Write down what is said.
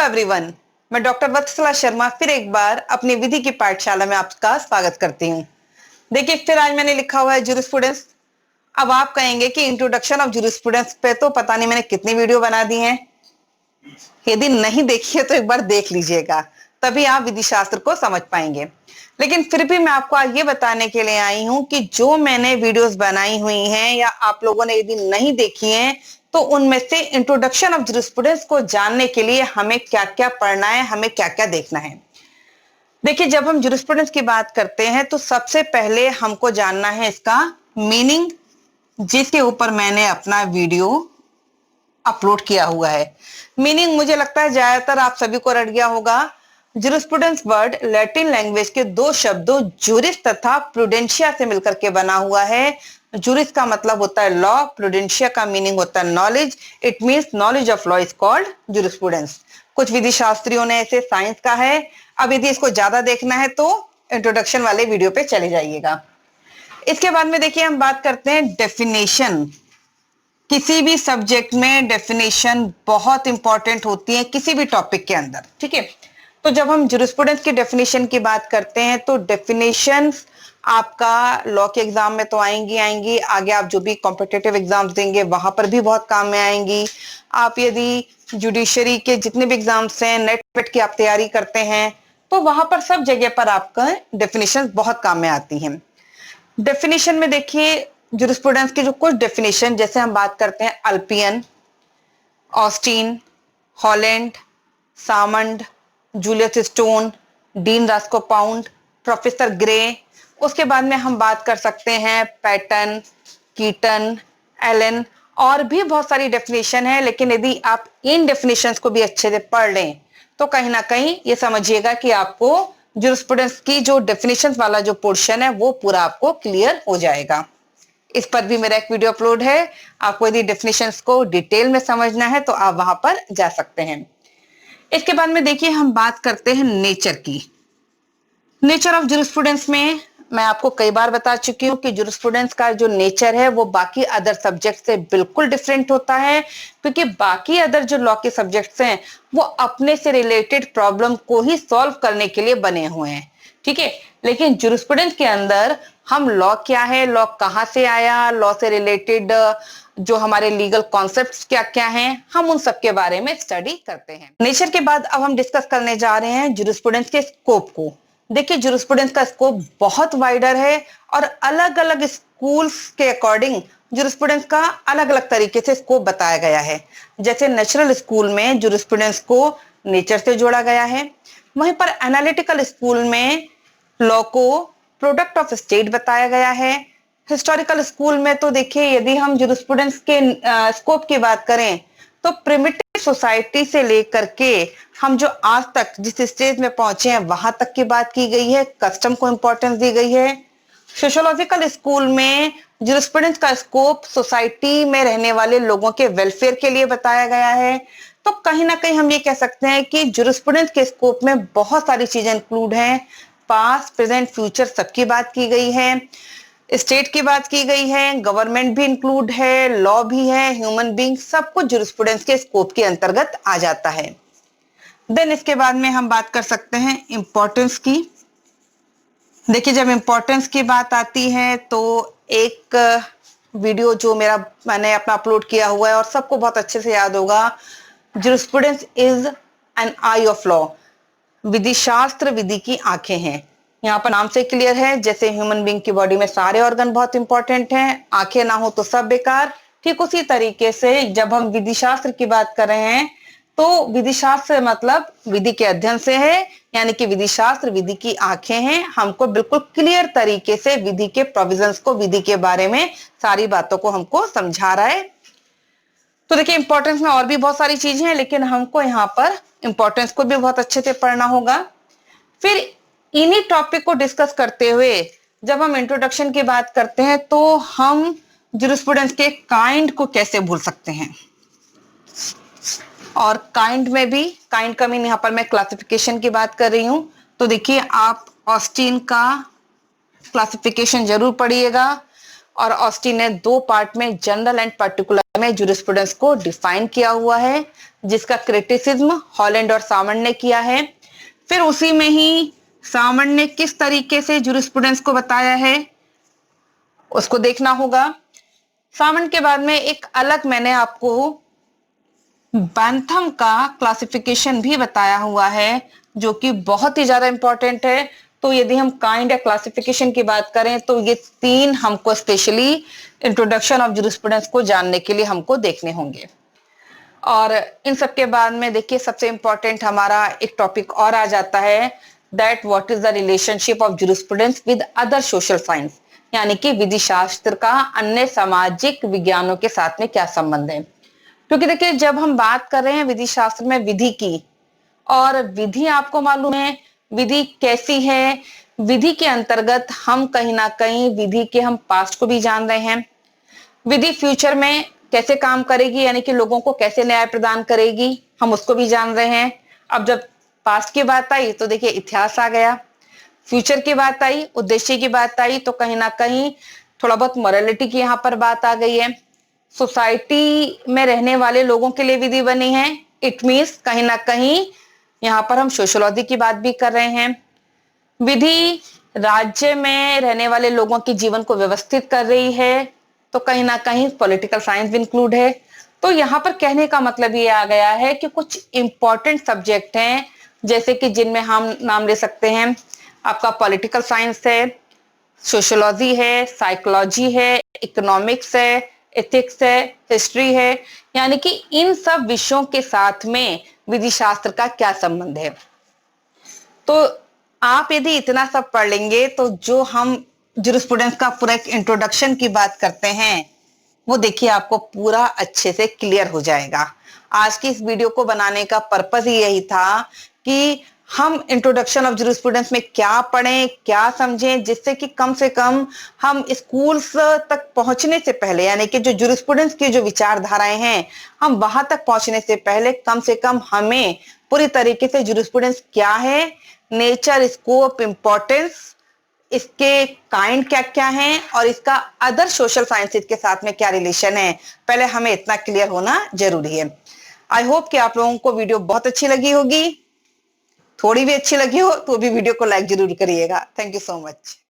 Everyone, मैं doctor वत्सला शर्मा फिर एक बार अपनी विधि की पाठशाला में आपका स्वागत करती हूँ। देखिए, फिर आज मैंने लिखा हुआ है जूरिस्प्रूडेंस। अब आप कहेंगे कि इंट्रोडक्शन ऑफ जूरिस्प्रूडेंस पे तो पता नहीं मैंने कितनी वीडियो बना दी हैं। यदि नहीं देखी है तो एक बार देख लीजिएगा, तभी आप विधि शास्त्र को समझ पाएंगे। लेकिन फिर भी मैं आपको आज ये बताने के लिए आई हूं कि जो मैंने वीडियोस बनाई हुई हैं या आप लोगों ने यदि नहीं देखी हैं तो उनमें से इंट्रोडक्शन ऑफ जूरिस्प्रूडेंस को जानने के लिए हमें क्या क्या पढ़ना है, हमें क्या क्या देखना है। देखिए, जब हम जूरिस्प्रूडेंस की बात करते हैं तो सबसे पहले हमको जानना है इसका मीनिंग, जिसके ऊपर मैंने अपना वीडियो अपलोड किया हुआ है। मीनिंग मुझे लगता है ज्यादातर आप सभी को रट गया होगा। जूरिस्प्रूडेंस वर्ड लैटिन लैंग्वेज के दो शब्दों जूरिस तथा प्रूडेंशिया से मिलकर के बना हुआ है। जूरिस का मतलब होता है लॉ, प्रूडेंशिया का मीनिंग होता है knowledge. It means knowledge of law is called jurisprudence. कुछ विधि शास्त्रियों ने ऐसे साइंस का है। अब यदि इसको ज्यादा देखना है तो इंट्रोडक्शन वाले वीडियो पे चले जाइएगा। इसके बाद में देखिए, हम बात करते हैं डेफिनेशन। किसी भी सब्जेक्ट में डेफिनेशन बहुत इंपॉर्टेंट होती है, किसी भी टॉपिक के अंदर, ठीक है। तो जब हम जूरिस्प्रूडेंस की डेफिनेशन की बात करते हैं तो डेफिनेशन आपका लॉ के एग्जाम में तो आएंगी, आगे आप जो भी कॉम्पिटिटिव एग्जाम्स देंगे वहां पर भी बहुत काम में आएंगी। आप यदि जुडिशरी के जितने भी एग्जाम्स हैं, नेट वेट की आप तैयारी करते हैं तो वहां पर सब जगह पर आपका डेफिनेशन बहुत काम में आती हैं। डेफिनेशन में देखिए, जूरिस्प्रूडेंस की जो कुछ डेफिनेशन, जैसे हम बात करते हैं Ulpian, Austin, Holland, Salmond, Julius Stone, Dean Roscoe Pound, professor Gray. उसके बाद में हम बात कर सकते हैं पैटन, कीटन, एलन, और भी बहुत सारी डेफिनेशन है। लेकिन यदि आप इन डेफिनेशंस को भी अच्छे से पढ़ लें तो कहीं ना कहीं ये समझिएगा कि आपको जूरिस्प्रूडेंस की जो डेफिनेशंस वाला जो पोर्शन है वो पूरा आपको क्लियर हो जाएगा। इस पर भी मेरा एक वीडियो अपलोड है। आपको यदि डेफिनेशंस को डिटेल में समझना है तो आप वहां पर जा सकते हैं। इसके बाद में देखिए, हम बात करते हैं नेचर की। नेचर ऑफ जूरिस्प्रूडेंस में मैं आपको कई बार बता चुकी हूँ कि जूरिस्प्रूडेंस का जो नेचर है वो बाकी अदर सब्जेक्ट से बिल्कुल डिफरेंट होता है, क्योंकि बाकी अदर जो लॉ के सब्जेक्ट्स हैं वो अपने से रिलेटेड प्रॉब्लम को ही सॉल्व करने के लिए बने हुए हैं, ठीक है। लेकिन जूरिस्प्रूडेंस के अंदर हम लॉ क्या है, लॉ कहाँ से आया, लॉ से रिलेटेड जो हमारे लीगल कॉन्सेप्ट्स क्या क्या हैं, हम उन सब के बारे में स्टडी करते हैं। नेचर के बाद अब हम डिस्कस करने जा रहे हैं जूरिस्प्रूडेंस के स्कोप को। देखिए, जूरिस्प्रूडेंस का स्कोप बहुत वाइडर है और अलग अलग स्कूल्स के अकॉर्डिंग जूरिस्प्रूडेंस का अलग अलग तरीके से स्कोप बताया गया है। जैसे नेचुरल स्कूल में जूरिस्प्रूडेंस को नेचर से जोड़ा गया है, वहीं पर एनालिटिकल स्कूल में लॉ को प्रोडक्ट ऑफ स्टेट बताया गया है। हिस्टोरिकल स्कूल में तो देखिए, यदि हम जूरिस्प्रूडेंस के स्कोप की बात करें तो प्रिमिटिव सोसाइटी से लेकर के हम जो आज तक जिस स्टेज में पहुंचे हैं वहां तक की बात की गई है, कस्टम को इंपॉर्टेंस दी गई है। सोशियोलॉजिकल स्कूल में जूरिस्प्रूडेंस का स्कोप सोसाइटी में रहने वाले लोगों के वेलफेयर के लिए बताया गया है। तो कहीं ना कहीं हम ये कह सकते हैं कि जूरिस्प्रूडेंस के स्कोप में बहुत सारी चीजें इंक्लूड हैं। पास्ट, प्रेजेंट, फ्यूचर सबकी बात की गई है, स्टेट की बात की गई है, गवर्नमेंट भी इंक्लूड है, लॉ भी है, ह्यूमन बीइंग, सब कुछ जूरिस्प्रूडेंस के स्कोप के अंतर्गत आ जाता है। देन इसके बाद में हम बात कर सकते हैं इंपॉर्टेंस की। देखिए, जब इंपॉर्टेंस की बात आती है तो एक वीडियो जो मैंने अपना अपलोड किया हुआ है और सबको बहुत अच्छे से याद होगा, jurisprudence is an eye of law. विधि शास्त्र विधि की आंखें हैं। यहाँ पर नाम से क्लियर है, जैसे ह्यूमन बीइंग की बॉडी में सारे ऑर्गन बहुत इंपॉर्टेंट हैं, आंखें ना हो तो सब बेकार। ठीक उसी तरीके से जब हम विधि शास्त्र की बात कर रहे हैं तो विधि शास्त्र मतलब विधि के अध्ययन से है, यानी कि विधि शास्त्र विधि की आंखें हैं। हमको बिल्कुल क्लियर तरीके से विधि के प्रोविजंस को, विधि के बारे में सारी बातों को हमको समझा रहा है। तो देखिए, इंपॉर्टेंस में और भी बहुत सारी चीजें हैं, लेकिन हमको यहाँ पर इंपॉर्टेंस को भी बहुत अच्छे से पढ़ना होगा। फिर इन्हीं टॉपिक को डिस्कस करते हुए जब हम इंट्रोडक्शन की बात करते हैं तो हम जूरिस्प्रूडेंस के काइंड को कैसे भूल सकते हैं। और काइंड में भी, काइंड का मीन यहाँ पर मैं क्लासिफिकेशन की बात कर रही हूं। तो देखिए, आप ऑस्टिन का क्लासिफिकेशन जरूर पढ़िएगा। और ऑस्टिन ने 2 पार्ट में जनरल एंड पर्टिकुलर में जूरिस्प्रूडेंस को डिफाइन किया हुआ है, जिसका क्रिटिसिज्म हॉलैंड और सामंड ने किया है। फिर उसी में ही सामंड ने किस तरीके से जूरिस्प्रूडेंस को बताया है उसको देखना होगा। सामंड के बाद में एक अलग मैंने आपको बैंथम का क्लासिफिकेशन भी बताया हुआ है, जो कि बहुत ही ज्यादा इंपॉर्टेंट है। तो यदि हम काइंड या क्लासिफिकेशन की बात करें तो ये 3 हमको स्पेशली इंट्रोडक्शन ऑफ जूरिस्प्रूडेंस को जानने के लिए हमको देखने होंगे। और इन सब के बाद में देखिए सबसे इंपॉर्टेंट हमारा एक टॉपिक और आ जाता है, that what is the relationship of jurisprudence with other social science, यानी कि विधि शास्त्र का अन्य सामाजिक विज्ञानों के साथ में क्या संबंध है। क्योंकि देखिए जब हम बात कर रहे हैं विधि शास्त्र में विधि की, और विधि आपको मालूम है विधि कैसी है, विधि के अंतर्गत हम कहीं ना कहीं विधि के हम पास्ट को भी जान रहे हैं, विधि फ्यूचर में कैसे काम करेगी यानी कि लोगों को कैसे न्याय प्रदान करेगी हम उसको भी जान रहे हैं। अब जब पास्ट की बात आई तो देखिए इतिहास आ गया, फ्यूचर की बात आई, उद्देश्य की बात आई, तो कहीं ना कहीं थोड़ा बहुत मोरालिटी की यहाँ पर बात आ गई है। सोसाइटी में रहने वाले लोगों के लिए विधि बनी है, इट मीन्स कहीं ना कहीं यहाँ पर हम सोशियोलॉजी की बात भी कर रहे हैं। विधि राज्य में रहने वाले लोगों के जीवन को व्यवस्थित कर रही है, तो कहीं ना कहीं पॉलिटिकल साइंस भी इंक्लूड है। तो यहाँ पर कहने का मतलब ये आ गया है कि कुछ इंपॉर्टेंट सब्जेक्ट हैं, जैसे कि जिनमें हम नाम ले सकते हैं आपका पॉलिटिकल साइंस है, सोशियोलॉजी है, साइकोलॉजी है, इकोनॉमिक्स है, एथिक्स है, हिस्ट्री है, यानी कि इन सब विषयों के साथ में विधि शास्त्र का क्या संबंध है। तो आप यदि इतना सब पढ़ लेंगे तो जो हम जूरिस्प्रूडेंस का पूरा एक इंट्रोडक्शन की बात करते हैं वो देखिए आपको पूरा अच्छे से क्लियर हो जाएगा। आज की इस वीडियो को बनाने का पर्पस ही यही था कि हम इंट्रोडक्शन ऑफ जूरिस्प्रूडेंस में क्या पढ़ें, क्या समझें, जिससे कि कम से कम हम स्कूल्स तक पहुंचने से पहले, यानी कि जो जूरिस्प्रूडेंस की जो विचारधाराएं हैं हम वहां तक पहुंचने से पहले कम से कम हमें पूरी तरीके से जूरिस्प्रूडेंस क्या है, नेचर, स्कोप, इंपॉर्टेंस, इसके काइंड क्या क्या हैं और इसका अदर सोशल साइंसेज के साथ में क्या रिलेशन है, पहले हमें इतना क्लियर होना जरूरी है। आई होप कि आप लोगों को वीडियो बहुत अच्छी लगी होगी, थोड़ी भी अच्छी लगी हो तो भी वीडियो को लाइक जरूर करिएगा। Thank you so much.